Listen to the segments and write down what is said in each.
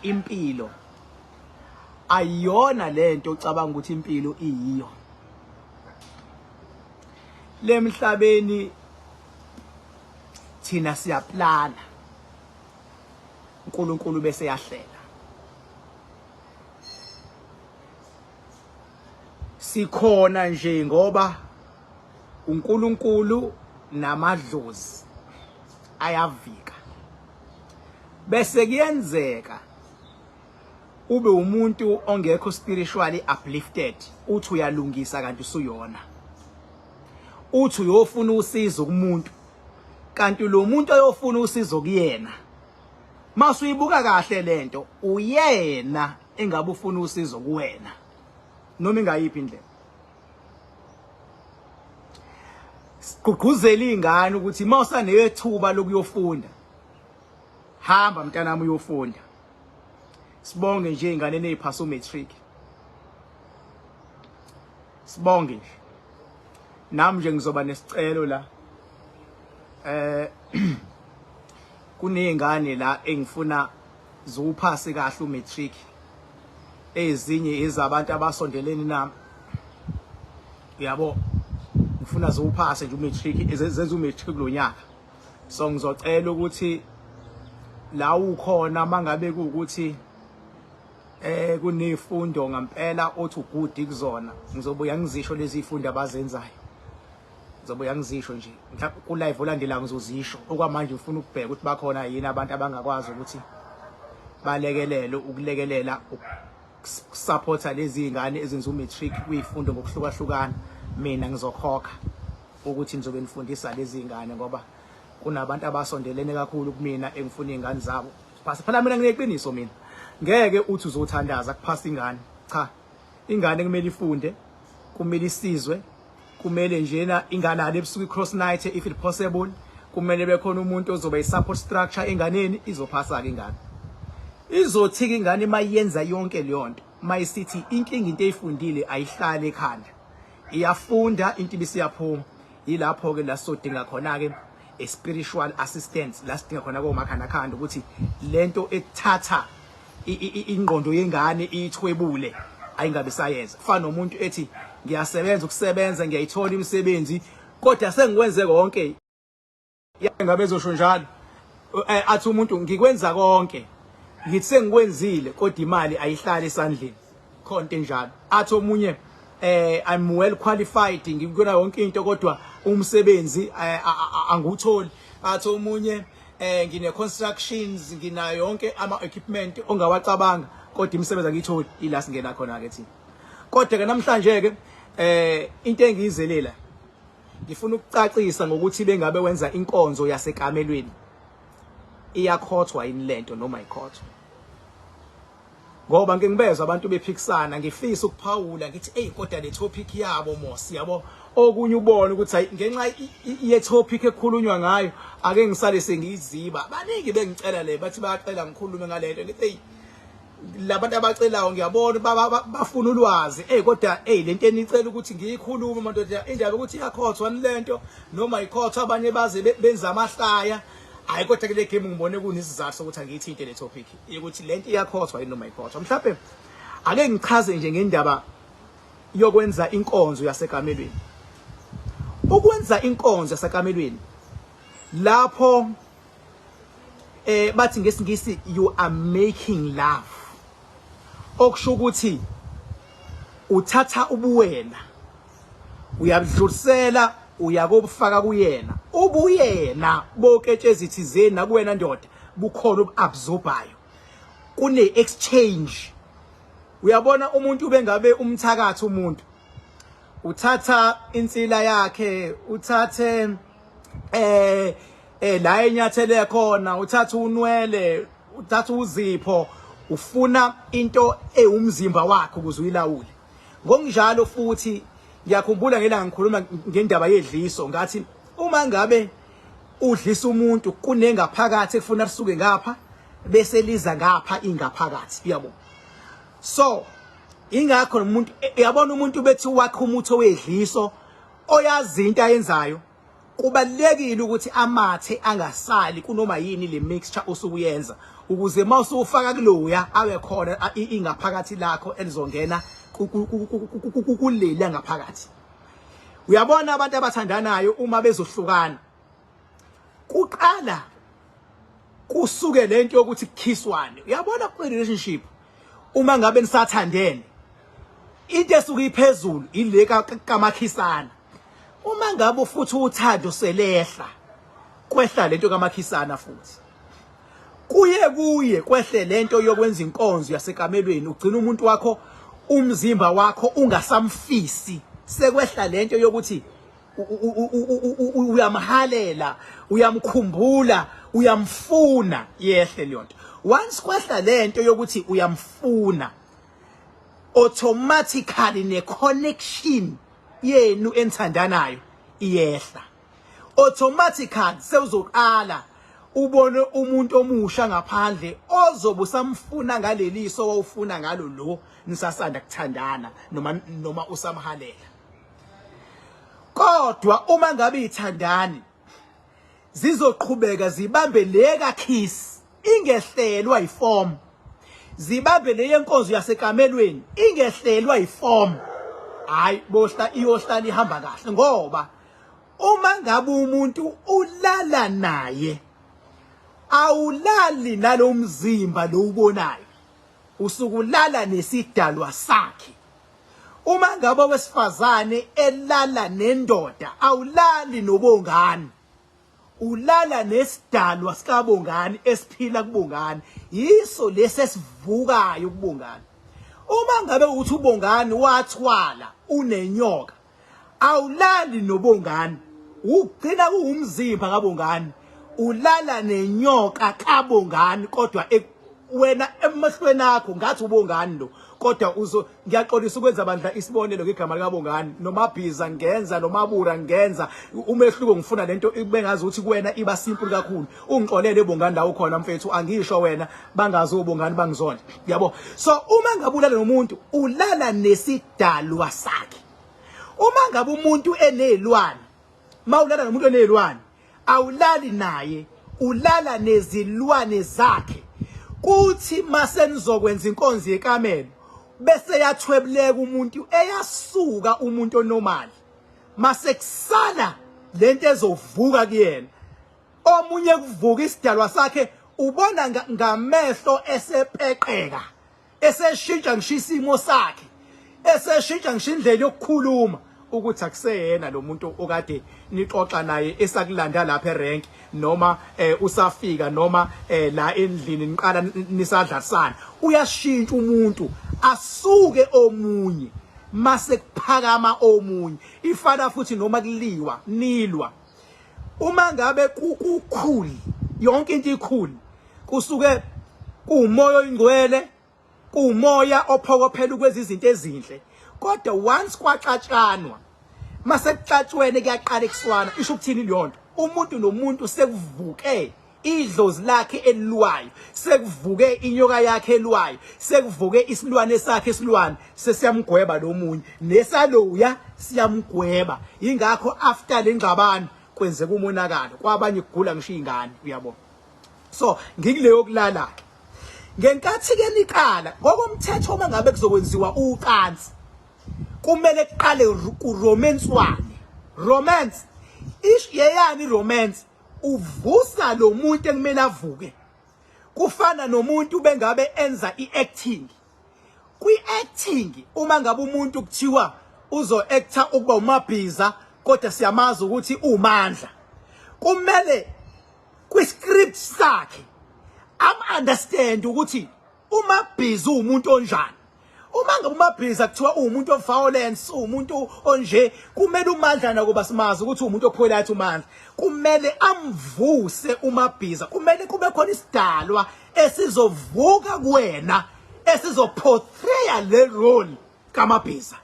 impilo ayiyona lento ocabanga ukuthi impilo iyiyo. Lemhlabeni thina siyaplana, uNkulunkulu bese yahlela. Sikhona nje ngoba uNkulunkulu namadlozi ayavika. Bese kuyenzeka ube umuntu ongekho spiritually uplifted, uthi uyalungisa kanti usuyona. Uthi uyofuna usizo kumuntu kanti lo muntu ayofuna usizo kuyena. Mase uyibuka kahle lento, uyena engabe ufuna usizo kuwena. Noma ingayiphi indlela. Sigqugquzela ingane ukuthi mawusanethuba lokuyofunda, hamba mntanami uyofunda. Sibonge nje ingane neziphasa umatric. Sibonge nje. Nami nje ngizoba nesicelo la. Kunezingane la engifuna zokuphase kahle umatric. Ezinye izabantu abasondelene nami. Yabo. Ngifuna zokuphase nje umatric, zenza umatric lo nyaka. So ngizocela ukuthi la ukhona mangabe ukuthi kunezifundo ngempela othi ugudi kuzona, ngizobuya ngizisho lezi zifundo abazenzayo. Ngizobuya ngizisho nje mhlawumbe ku live olandelayo ngizozisho. Okwamanje ufuna ukubheka ukuthi bakhona yini abantu abangakwazi ukuthi balekelele ukulekelela ukusupporta lezi zingane ezenza umatric kuyifundo ngokuhlukahlukana. Mina ngizokhokha ukuthi nizobe nifundisa lezi zingane ngoba kunabantu abasondelene kakhulu kumina engifuna izingane zabo. Phela mina ngineqiniso mina. Ngeke uthi uzothandaza kuphasa ingane. Cha. Ingane kumele ifunde, kumele isizwe, kumele njena ingane ade ebusuku cross night if it possible. Kumele bekhona umuntu ozoba i-support structure enganeni izophasa ke ingane. Izothika ingane mayenza yonke leyo nto. Mayisithi inkinga into eyifundile ayihlale ekhanda. Iyafunda into ibisiyaphuma. Yilapho ke la sodinga khona ke a spiritual assistance. La sidinga khona komakhanda khanda ukuthi lento ethatha ingqondo yengane ithwebule ayingabe sayenza. Kufana nomuntu ethi ngiyasebenza ukusebenza ngiyayithola imisebenzi kodwa sengikwenze konke. Yangabe ezosho njalo. Athi umuntu ngikwenza konke. Ngithi sengikwenzile kodwa imali ayihlali esandleni. Khonto enjalo. Athi omunye I'm well qualified ngikuna yonke into kodwa umsebenzi angutholi. Athi omunye ngine constructions ngina yonke ama equipment ongawacabanga kodwa imisebenzi angiyitholi. Ila singena khona ke thina. Kodwa ke namhlanje ke into engiyizelela ngifuna ukucacisa ngokuthi bengabe wenza inkonzo yase kamelweni iyakhothwa yini lento noma ayikhothwa. Ngoba ngingibezwe abantu bephikisana ngifisa ukuphawula ngithi kodwa le topic yabo mosi yabo okunye ubone ukuthi hayi ngenxa ye topic ekhulunywa ngayo ake ngisale sengiziba. Baningi bengicela le bathi bayacela ngikhulume ngalento ngithi labantu abacelayo ngiyabona bafuna ulwazi kodwa lento enicela ukuthi ngiyikhulume madoda indaba ukuthi iyakhothwa lento noma ayikhothwa abanye baze benza amahlaya. Hayi kodwa kule game ngibone kunisizathu sokuthi angiyithinte le topic ukuthi lento iyakhothwa yini noma ayikhothwa. Mhlawumbe ake ngichaze nje ngendaba yokwenza inkonzo yasekamelweni. Ukwenza inkonzo yasekamelweni lapho bathi ngesingisi you are making love. Okusho ukuthi uthatha ubuwena uyabudlulisela uyakobufaka kuyena. Ubuyena boketshezi thizeni nakuwena ndoda bukhona obabsorbayo. Kune exchange. Uyabona umuntu bengabe umthakatha umuntu. Uthatha insila yakhe, uthathe la enyathele khona, uthatha unwele, uthatha uzipho, ufuna into umzimba wakhe ukuze uyilawule. Ngokunjalo futhi ngiyakhumbula ngelanga ngikhuluma ngendaba yedliso ngathi uma ngabe udlisa umuntu kunengaphakathi ekufuna lisuke ngapha bese liza ngapha ingaphakathi yabo. So ingakho umuntu uyabona umuntu bethi wakhe umuthi owedliso oyazi into ayenzayo kubalekile ukuthi amathe angasali kunoma yini le mixture osukuyenza ukuze mawusufaka kuloya abe khona ingaphakathi lakho elizongena kuleli ngaphakathi. Uyabona abantu abathandanayo uma bezohlukana kuqala kusuke lento yokuthi kukhiswane. Uyabona ku relationship uma ngabe nisathandene into esuka iphezulu ile kamakhisana. Uma ngabe futhi uthando selehla kwehla lento kamakhisana futhi kuye kwehle lento yokwenza inkonzo yasekamelweni. Ugcina umuntu wakho umzimba wakho ungasamfisi, sekwehla lento yokuthi uyamhalela, uyamkhumbula, uyamfuna. Yehle lento once kwehla lento yokuthi uyamfuna, automatically ne connection yenu enthandanayo iyehla. Automatically sewuzoqala ubone umuntu omusha ngaphandle ozobe usamfuna ngaleliso owufuna ngalo lo nisasanda kuthandana noma usamhalela. Kodwa uma ngabe ithandani zizoqhubeka zibambe leka kiss ingehlelwa iform, zibambe le yenkonzo yasekamelweni ingehlelwa iform, hayi bohla iyohlala ihamba kahle. Ngoba uma ngabe umuntu ulala naye awulali nalomzimba lo ubonayo, usukulala nesidalwa sakhe. Uma ngabe wesifazane elala nendoda awulali nobongani, ulala nesidalwa sikabongani esiphila kubongani, yiso lesesivukayo kubongani. Uma ngabe uthi ubongani wathwala unenyoka awulali nobongani, ugcina kuumzimba kabongani, ulala nenyoka kabongani. Kodwa wena emehlweni akho ngathi ubongani lo, kodwa ngiyaxolisa ukwenza bandla isibonelo ngegama likabongani. Nomabhiza ngenza, nomabura ngenza, umehluko ngifuna lento bengazi ukuthi kuwena iba simple kakhulu. Ungixolele ebongani la ukhona mfethu, angisho wena bangazi ubongani bangizona, yabo. So uma ngabe ulala nomuntu ulala nesidalwa sakhe. Uma ngabe umuntu enezilwane, mawulala nomuntu enezilwane awulali naye, ulala nezilwane zakhe. Kuthi mase nizokwenza inkonzo yekamelo bese yathwebuleka umuntu eyasuka umuntu onormal, mase kusala lento ezovuka kuyena. Omunye kuvuka isidalwa sakhe ubona ngamehlo esepeqeka, eseshintsha ngisho isimo sakhe, eseshintsha ngisho indlela yokukhuluma, ukuthi akuseyena lo muntu okade nixoxa naye esakulanda lapha erank, noma usafika, noma la endlini niqala nisadlasana. Uyashintsha umuntu asuke omunye mase kuphakama omunye. Ifana futhi noma kuliwa nilwa, uma ngabe kukhuli yonke into ikhuli, kusuke kuumoya oyingcwele, kuumoya ophokophela kwezi izinto ezinhle. Kodwa once kwaxatshanwa, mase kuxatshwene kuyaqala ekuswana. Isho ukuthini leyonto? Umuntu nomuntu sekuvuke idlozi lakhe eliwayo, sekuvuke inyoka yakhe eliwayo, sekuvuke isilwane sakhe esilwane, sesiyamgweba lo munye nesaloya siyamgweba. Ingakho after lengxabano kwenzeka umonakalo, kwabanye kugula ngisho izingane, uyabona. So ngikuleyo kulala ngenkathi ke niqala ngokomthetho, uma ngabe kuzokwenziwa ucansi kumele kuqale ku-romance 1. Romance yeyani romance? Uvusa lo muntu ekumele avuke. Kufana nomuntu bengabe enza i-acting. Kwi-acting uma ngabe umuntu kuthiwa uzo-actor ukuba umabhiza, kodwa siyamazi ukuthi uMandla, kumele kwi-script sakhe understand ukuthi umabhiza umuntu onjani. Uma ngabe umabhiza kuthiwa umuntu of-violence, umuntu onje, kumele uMandla nakuba simazi ukuthi umuntu opholayithe uMandla, kumele amvuse umabhiza. Kumele kube khona isidalwa esizovuka kuwena, esizoportraya le role kamabhiza.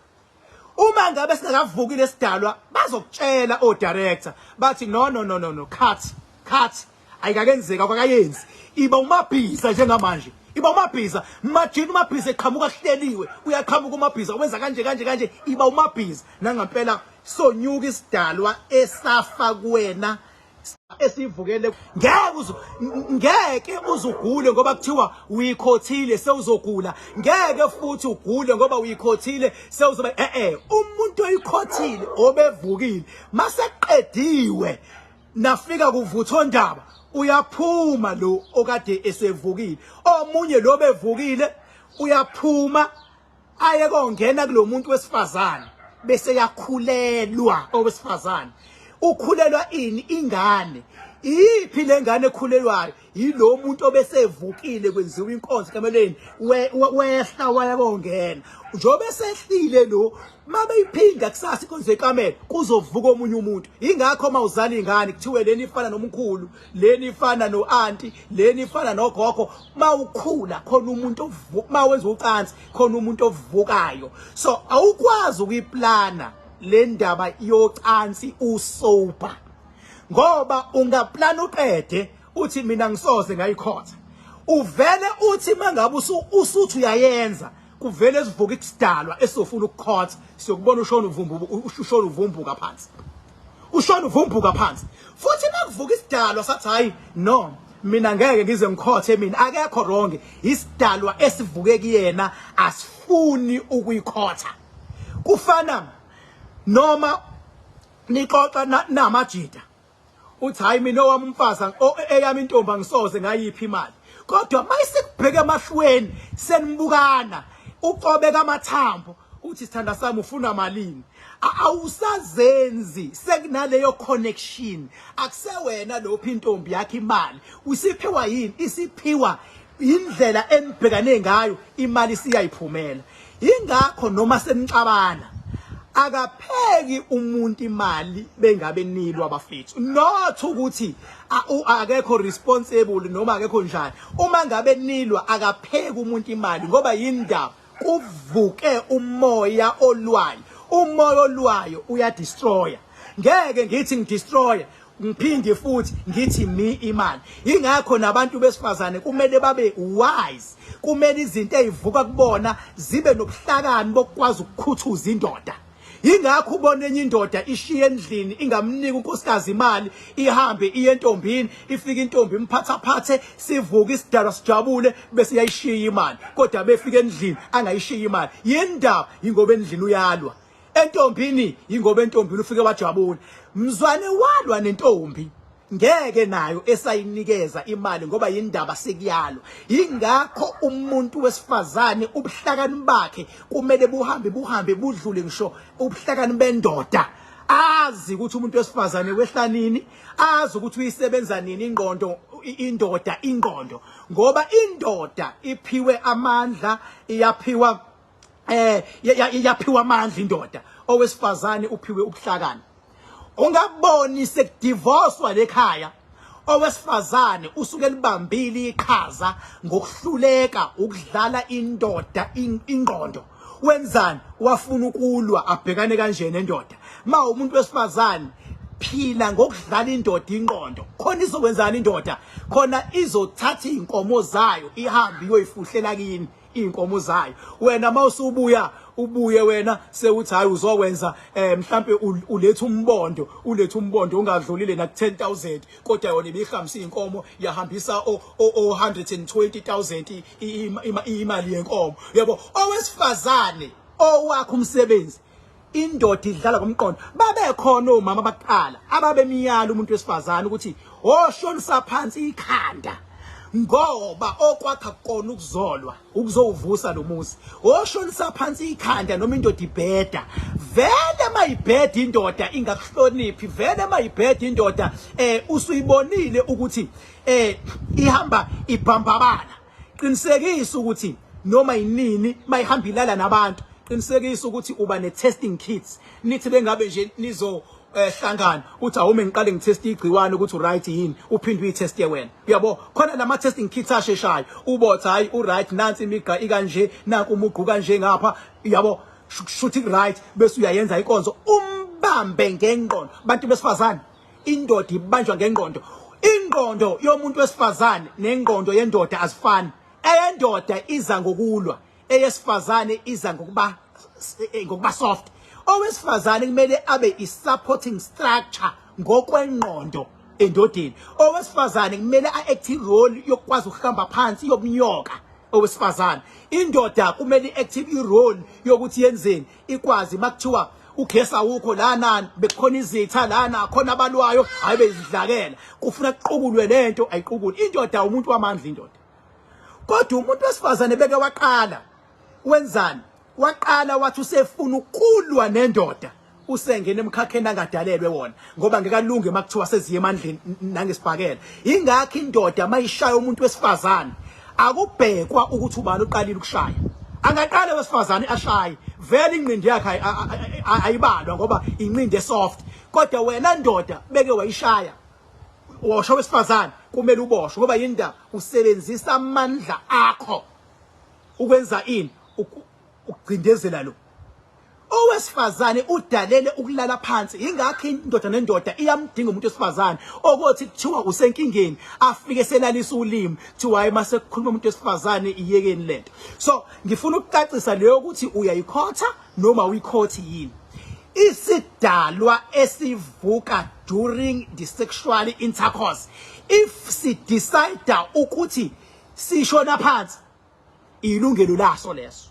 Uma ngabe singakavuki lesidalwa, bazokutshela o-director bathi no, cut, ayikakenzeka, kwakayenzi. Iba umabhiza njengamanje, iba umabhiza. Imagine umabhiza eqhamuka hleliwe, uyaqhamuka umabhiza wenza kanje, iba umabhiza. Nangampela sonyuka isidalwa esafa kuwena. esivukele ngeke uzugule ngoba kuthiwa uyikhothile sewuzogula, ngeke futhi ugule ngoba uyikhothile sewuzoba umuntu oyikhothile obevukile maseqediwe nafika kuvuthondaba uyaphuma lo okade esevukile, omunye lo bevukile uyaphuma aye kongena kulomuntu wesifazane bese yakhulelwa owesifazane. Ukhulelwa ini? Ingane. Iphi lengane ekhulelwayo? Yilo muntu obesevukile kwenziwa inkonzo kamelweni wehla wayakongena. Njobe sehlile lo mabe iphinda kusasa inkonzo yekamela kuzovuka omunye umuntu. Ingakho mawuzala ingane kuthiwe leni ifana nomkhulu, leni ifana noanti, leni ifana nogogo. Mawukhula khona umuntu mawenza ucansi khona umuntu ovukayo. So awukwazi ukuyiplana le ndaba yocansi usoba ngoba ungaplana uqede uthi mina ngisoze ngayikhotha, uvele uthi mangabe usuthi uyayenza kuvele sivuka isidalwa esofuna ukukhotha siyokubona ushona uvumbuka phansi, ushona uvumbuka phansi. Futhi makuvuka isidalwa sathi hayi no mina ngeke ngize ngikhothe, mina akekho wrong, isidalwa esivuke kuyena asifuni ukuyikhotha. Kufana noma nixoxa namajida uthi hayi mina owami umfazi eyami intombi angisoze ngayiphi imali, kodwa mayisekubheka emashweni senibukana uqobeka amathambo uthi sithanda sami ufuna malini, awusazenzi sekunaleyo connection. Akusewena lophi intombi yakhe imali usiphiwa yini, isiphiwa indlela enibhekane ngayo imali siyayiphumela. Ingakho noma senicabana akapheki umuntu imali bengabe nilwa abafethu, not ukuthi akekho responsible noma akekho njani. Uma ngabe nilwa akapheki umuntu imali ngoba yindaba kuvuke umoya olwayo. Umoya olwayo uyadestroya. Ngeke ngithi ngidestroya ngiphinde futhi ngithi mi imali. Ingakho nabantu besifazane kumele babe wise, kumele izinto ezivuka kubona zibe nobuhlakani bokwazi ukukhuthuza indoda. Ingakho ubona enye indoda ishiye endlini ingamnika unkosikazi imali ihambe iye entombini, ifika intombi imphathaphathe sivuka isidalwa sijabule bese yayishiya imali, kodwa befika endlini angayishiya imali. Yindaba ingoba endlini uyalwa, entombini ingoba entombini ufike wajabula. Mzwane walwa nentombi ngeke nayo esayinikeza imali ngoba yindaba sekuyalwa. Ingakho umuntu wesifazane ubuhlakani bakhe kumele buhambe budlule ngisho ubuhlakani bendoda. Azi ukuthi umuntu wesifazane wehla nini, azi ukuthi uyisebenza nini ingqondo ngoba indoda iphiwe amandla, iyaphiwa amandla indoda. Owesifazane uphiwe ubuhlakani. Ungaboni sekudivorcewa lekhaya owesifazane usuke libambile iqhaza ngokuhluleka ukudlala indoda ingqondo. Wenzani? Wafuna ukulwa abhekane kanje nendoda. Ma umuntu wesifazane phila ngokudlala indoda ingqondo, khona izokwenzana indoda, khona izothatha inkomo zayo ihambe iyoyifuhlela kini inkomo zayo. Wena mawusubuya ubuye wena sewuthi hayi uzokwenza mhlambe uletha umbondo ungadlulile na 10,000, kodwa yona ibihambisa inkomo yahambisa o 120,000 imali yenkomo. Yabo owesifazane owakho umsebenzi indoda idlala ngomqondo. Babekhona omama abaqala ababemiyala umuntu wesifazane ukuthi oshonisa phansi ikhanda ngoba okwakha kona ukuzolwa ukuzovusa lo muzi. Oshonisa phansi ikhanda noma indoda ibheda, vele mayibheda indoda ingakuhloniphi, vele mayibheda indoda usuyibonile ukuthi ihamba ibhambabana. Qinisekisa ukuthi noma yinini mayihamba ilala nabantu, qinisekisa ukuthi uba ne-testing kits. Nithi bengabe nje nizo hlangana uthi awume ngiqale ngitest igciwane ukuthi right yini, uphinde uyiteste wena. Uyabo khona lama testing kits asheshayo ubothi hayi uright nansi imiga ikanje naku umugqu kanje ngapha. Uyabo shuthi right bese uyayenza inkonzo umbambe ngengqondo. Bantu besifazane indoda ibanjwa ngengqondo. Ingqondo yomuntu wesifazane nengqondo yendoda azifani. Eyendoda iza ngokulwa, eyesifazane iza ngokuba soft. Owesifazane kumele abe i-supporting structure ngokwengqondo endodeni. Owesifazane kumele a-active role yokwazi ukuhamba phansi yobunyoka. Owesifazane indoda kumele active i-role yokuthi yenzeni ikwazi makuthiwa ugesa ukho lana bekukhona izitha lana khona abalwayo hayi bezidlakela kufuna kuqhukulwe lento ayiqhukule. Indoda umuntu wamandla indoda. Kodwa umuntu wesifazane beke waqala wenzani? Waqala wathi usefuna ukulwa nendoda usengena emkhakheni angadalelwe wona ngoba ngekalunge makuthiwa seziye emandleni nangesibhakela. Ingakho indoda mayishaya umuntu wesifazane akubhekwa ukuthi ubani uqalile ukushaya. Angaqala wesifazane ashaye vele inqindi yakhe ayibalwa ngoba inqindi esoft. Kodwa wena ndoda beke wayishaya washo wesifazane kumele uboshwe ngoba yinda usebenzisa amandla akho ukwenza ini ukucindezela lo. Owesifazane udalele ukulala phansi. Ingakho indoda nendoda iyamdinga umuntu wesifazane okothi kuthiwa usenkingeni afike selalisa ulimi kuthiwa hayi mase kukhuluma umuntu wesifazane iyekeni lento. So ngifuna ukucacisa leyo ukuthi uyayikhotha noma uyikhothi yini. Isidalwa esivuka during the sexual intercourse if si decide ukuthi sishona phansi ilungelo laso leso.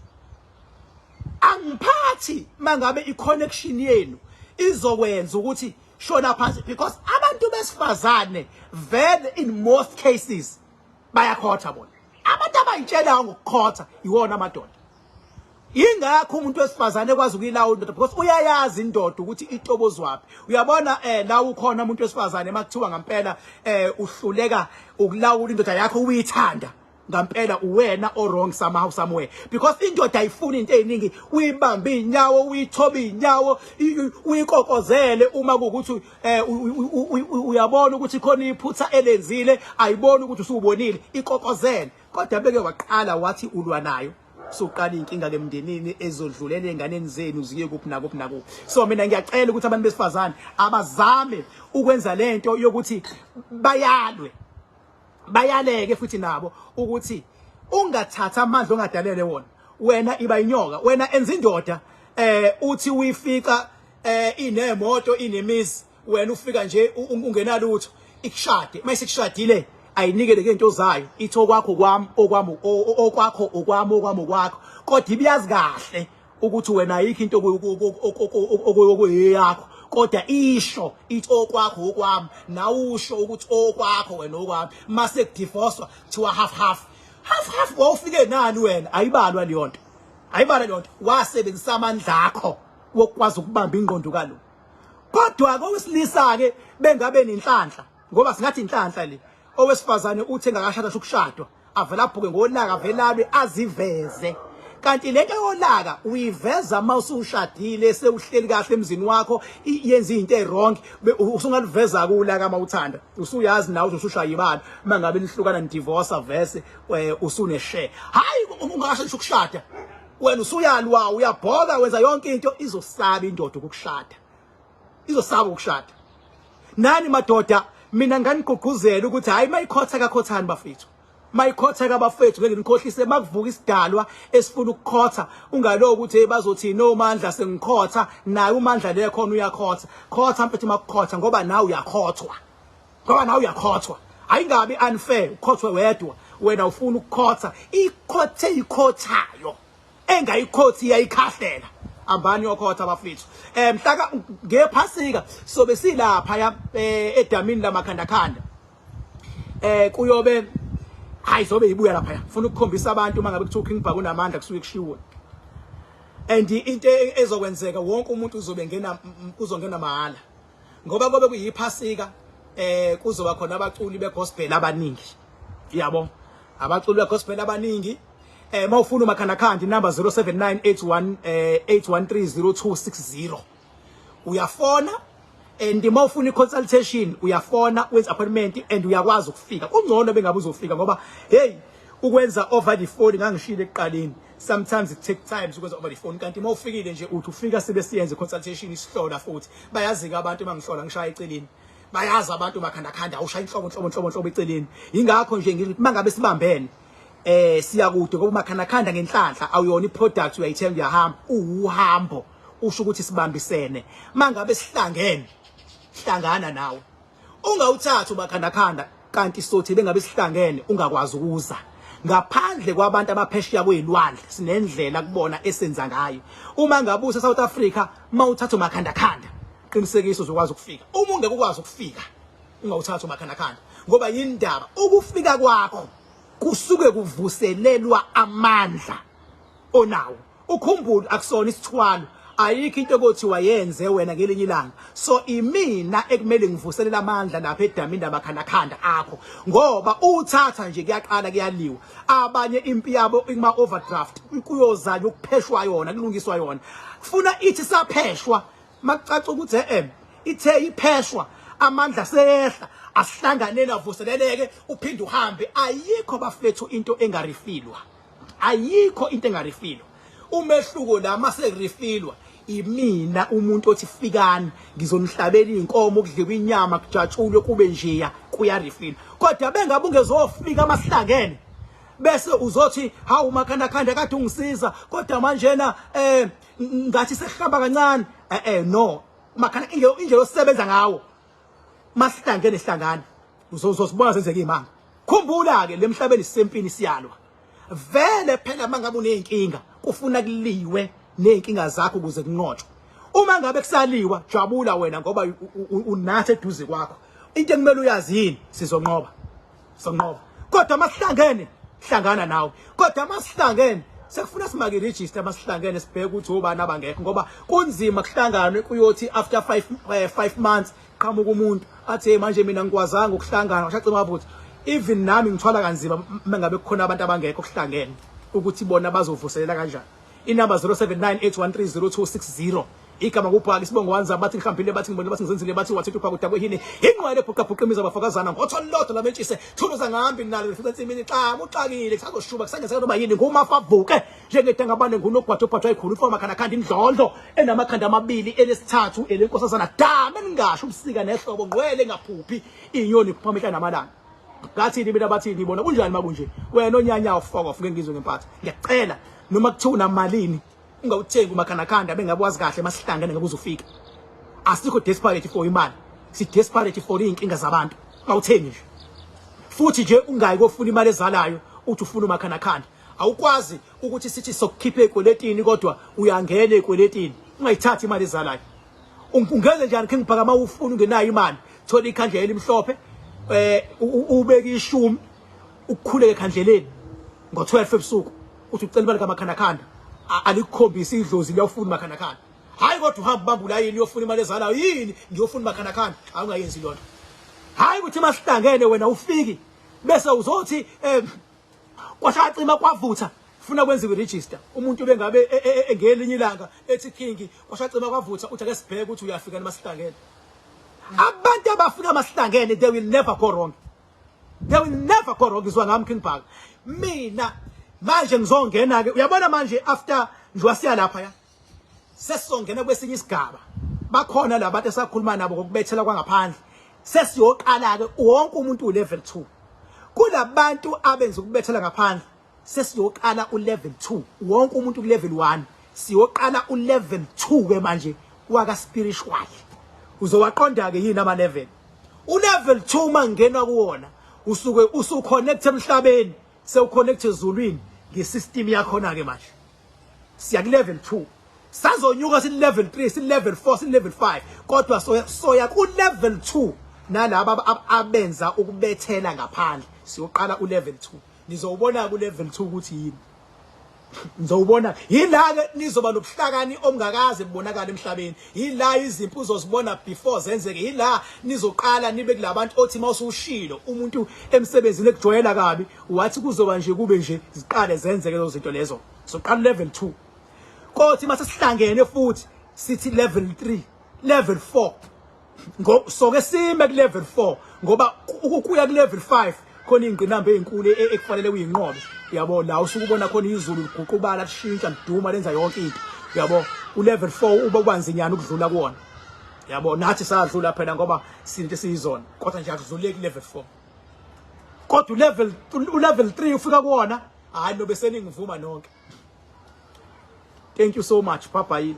Angiphathi mangabe i-connection yenu izokwenza ukuthi shona phansi because abantu besifazane vele in most cases bayakhotha bona. Abantu abayitshela ngokukhotha iwona amadoda. Ingakho umuntu wesifazane ekwazi ukuyilawula indoda because uyayazi indoda ukuthi itobozwaphi. Uyabona la ukhona umuntu wesifazane makuthiwa ngampela uhluleka ukulawula indoda yakho uyithanda. Ngampela uwena o wrong somehow somewhere because indoda ayifuni into eziningi uyibambe inyawo uyithoba inyawo uyikokozele uma kuukuthi uyabona ukuthi khona iphutha elenzile ayibona ukuthi usubonile ikokozele. Kodwa beke waqala wathi ulwa nayo soqala inkinga lemndenini ezodlulela enganeni zenu ziye kuphi nakuphi nakuphi. So mina ngiyacela ukuthi abantu besifazane abazame ukwenza lento yokuthi bayaleke futhi nabo ukuthi ungathatha amandla ongadalele wona. Wena iba inyoka, wena enza indoda uthi uyifika inemoto inemizi wena ufika nje ungenalutho ikushade mase kushadile ayinikele ke into zayo ithi okwakho kwami okwami okwakho okwami okwami okwakho. Kodwa ibiyazi kahle ukuthi wena ayikho into okuyakho kodwa isho ithi okwakho okwami nawusho ukuthi okwakho wena okwami mase kudivorcewa kuthiwa half wawufike nani wena ayibalwa leyo nto ayibalwa leyo nto wasebenzisa amandla akho wokwazi ukubamba ingqondo kalo. Kodwa kowesilisa ke bengabe nenhlanhla ngoba singathi inhlanhla le owesifazane uthi engakashada ukushadwa avela aphuke ngolaka velalo aziveze. Kanti lento yolaka uyiveza mawusushadile sewuhleli kahle emzini wakho yenza izinto ezwrong usungaliveza kulaka mawuthanda usuyazi nawe uzoshaya ibala mangabe nihlukana ndivorce vese usune share. Hayi ungakashada ukushada wena usuyalwa uyabhoka wenza yonke into izosaba indoda ukukushada izosaba ukushada. Nani madoda mina nganigqugquzela ukuthi hayi mayikhotha kakhothani bafethu mayikhotha kabafethu ngeke nikhohlise makuvuka isidalwa esifuna ukukhotha ungaloku ukuthi bazothi no mandla sengikhotha naye umandla le khona uyakhotha khotha mfethu makukhotha ngoba nawe uyakhothwa ayingabi unfair ukhothwe wedwa wena ufuna ukukhotha ikhothe ikhothayo engayikhothi iyayikhahlela ambani yokhotha bafethu. Mhlaka ngephasika sobe silapha ya edamini lamakhandakhanda kuyobe hayi sobe ibuya lapha ufuna ukukhombisa abantu mangabe kuthiwa King Bha kunamandla kusuke kushiwo and into ezokwenzeka wonke umuntu uzongena mahala ngoba kobe kuyiphasika kuzoba khona abaculi begospel abaningi yabo abaculi begospel abaningi. Mawufuna umakhandakhanda number 079818130260 uyafona and mawufuna iconsultation uyafona wenza appointment and uyakwazi ukufika. Kungcono bengabe uzofika ngoba hey ukwenza over the phone ngangishile ekuqaleni sometimes it take times ukwenza over the phone kanti mawufikile nje uthi ufika sibe siyenze consultation isihlola futhi bayazi ke abantu mangihlola ngishaya eceleni bayazi abantu makhandakhanda awushaya inhlobo eceleni. Ingakho nje ngithi mangabe sibambene siyakude ngoba makhandakhanda ngenhlanhla awuyona iproduct uyayithenga uyahamba uhambo usho ukuthi sibambisene mangabe sihlangene hlangana nawe ungawuthatha umakhandakhanda kanti sothi bengabe sihlangene ungakwazi ukuza ngaphandle kwabantu abaphesheya kwezilwandle sinendlela kubona esenza ngayo uma ngabusa South Africa mawuthatha umakhandakhanda qinisekisa uzokwazi ukufika uma ungeke ukwazi ukufika ungawuthatha umakhandakhanda ngoba yindaba ukufika kwakho kusuke kuvuselelwa amandla onawo ukhumbule akusona isithwalo ayikho into ukuthi wayenze wena ngelinye ilanga so imina ekumele ngivuselela amandla lapha edamini amakhandakhanda akho ngoba uthatha nje kuyaqala kuyaliwa abanye impi yabo ima overdraft kuyozanya ukupheshwa yona kulungiswa yona kufuna ithi sapheshwa makucaca ukuthi ithe ipheshwa amandla seyehla asihlanganele avuseleleke uphinde uhambe ayikho bafethu into engarifilwa ayikho into engarifilwa umehluko la mase refilwa imina umuntu othi fikani ngizonihlabela inkomo ukudliwa inyama kujatshulwe kube njeya kuyarefila kodwa bengabe ungezofika amahlangene bese uzothi hawu umakhandakhanda kade ungisiza kodwa manje na ngathi sehamba kancane no umakhanda indlela osebenza ngawo masihlangene hlangana uzosibona senzeke imanga khumbula ke lemhlabeni sisempini siyalwa vele phela mangabe uneyinkinga kufuna kuliwe nenkinga zakho ukuze kunqotshwe uma ngabe kusaliwa jabula wena ngoba unathi eduze kwakho into ekumele uyazi yini sizonqoba kodwa masihlangene hlangana nawe kodwa masihlangene sekufuna simake register masihlangene sibheke ukuthi ubani abangekho ngoba kunzima kuhlanganwe kuyothi after 5 months qhamuka umuntu athi manje mina ngikwazanga ukuhlangana ngashacima ukuthi even nami ngithwala kanzima mangabe kukhona abantu abangekho kuhlangene ukuthi bona bazovuselela kanjani inamba 0798130260 igama kuphaka isibongo wanza bathi ngihambile bathi ngibone bathi ngizenzile bathi wathi upha kudakwe yini ingqwele ebhuqa imiza abafakazana ngotholodwa lamentshise thuluza ngihambi nalo lifika ensimini xa uxakile kusazoshuba kusengeza noma yini ngumafa vuke njengedanga abane ngunogwathi ophathwa ikhulu ufoma makhandakhanda indlondlo enamakhanda amabili elesithathu elenkosazana dama ningasho ubusika nehlobo ngqwele ngaphuphi inyoni kuphamela namalanga ngathi mina bathi ngibona kunjani makunje wena onyanya ufoko ufike ngizwe ngempatha ngiyacela noma kuthuna malini ungawuthenga umakhandakhanda bengabwazi kahle masihlangane ngabe uzofika asikho desperate for imali si desperate for inkinga zabantu awuthengi nje futhi nje ungayi kofuna imali ezalayo uthi ufuna umakhandakhanda awukwazi ukuthi sithi sokukhipha ekweletini kodwa uyangena ekweletini ungayithathi imali ezalayo ungeze njani ngibhaka mawufuna ungenayo imali thola ikhandlela elimhlophe ubeka ishumi ukukhuleke ekhandleleni ngo12 ebusuku uthi ucela imali kamakhandakhanda alikhombisa idlozi liyafuna umakhandakhanda hayi kodwa uhamba bambula yini uyofuna imali ezalayo yini ngiyofuna umakhandakhanda awungayenzi lona hayi ukuthi masihlangene wena ufiki bese uzothi kwashacima kwavutha ufuna kwenza iregister umuntu bengabe engelinye ilanga ethi king kwashacima kwavutha uthi ake sibheke ukuthi uyafika masihlangene abantu abafika masihlangene they will never go wrong izwa ngami king bhaka mina manje ngizongena ke uyabona manje after njwasiya lapha ya sesizongena kwesinye isigaba bakhona labantu esakhuluma nabo ngokubethela kwangaphandle sesiyoqala ke wonke umuntu ulevel 2 kulabantu abenza ukubethela ngaphandle sesiyoqala ulevel 2 wonke umuntu kulevel 1 siyoqala ulevel 2 ke manje waka spiritual uzowaqonda ke yini ama level ulevel 2 mangena kuwona usuke usuconnect emhlabeni sewuconnect ezulwini ngesystem yakho na ke manje siya ku level 2 sazonyuka si level 3 si level 4 si level 5 kodwa soya ku level 2 nalabo abenza ukubethela ngaphandle siyoqala u level 2 nizowubona ku level 2 ukuthi yini nizowubona yila ke nizoba nobuhlakani omngakaze kubonakala emhlabeni yila izimpu uzozibona before zenzeke yila nizoqala nibe kulabantu othi mawusushilo umuntu emsebenzini ekujwayela kabi wathi kuzoba nje kube nje ziqale zenzeke lezo zinto lezo soqala level 2 kothi mase sihlangene futhi sithi level 3 level 4 soke sime ku level 4 ngoba ukuya ku level 5 khona ingqinamba ezinkulu ekufanele uyinqobe yabo la usukubona khona izulu liguqubala lishintsha liduma lenza yonke into yabo u level 4 uba kubanzinyana ukudlula kuona yabo nathi sadlula phela ngoba sinto esiyizona kodwa nje akudluleki level 4 kodwa level 3 ufika kuona hayi nobe seningivuma nonke. Thank you so much. Bye bye.